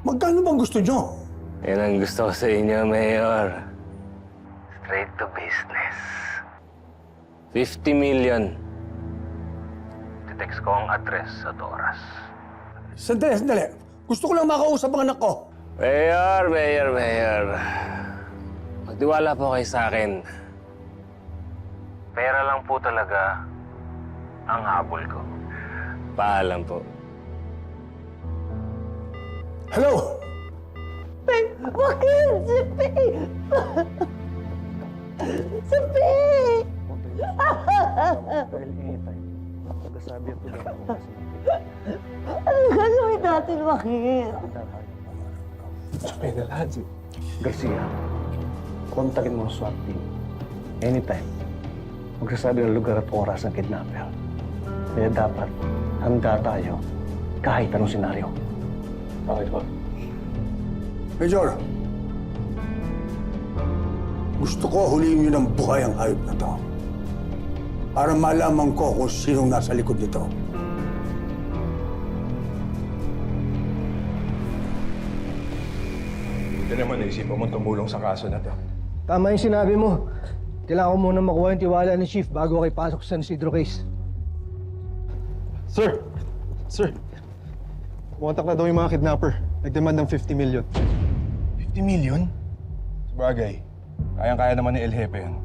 Magkano bang gusto nyo? Yan ang gusto ko sa inyo, Mayor. Straight to business. 50 million. Titext ko ang address at oras. Sandali. Gusto ko lang makausap ang anak ko. Mayor. Magtiwala po kayo sa akin. Pera lang po talaga ang habol ko. Paalam po. Hello? Bakit? Si Pei! Si Pei! Ano gagawin natin, Bakit? Sabay na lahat. Garcia, kontakin mo ang SWAT team. Anytime. Magsasabi ng lugar at oras ng kidnapper. Kaya dapat, handa tayo kahit anong senaryo. Okay ba? Major, gusto ko huliin niyo ng buhay ang hayop na to. Para malaman ko kung sinong nasa likod nito. Hindi naman naisipan mo tumulong sa kaso na to. Tama yung sinabi mo. Kailangan ko muna makuha yung tiwala ni Chief bago ako ipasok sa San Isidro case. Sir! Sir! Kumontak na daw yung mga kidnapper. Nagdemand ng 50 million. 50 million? Sabagay, kayang-kaya naman ni El Jefe yan.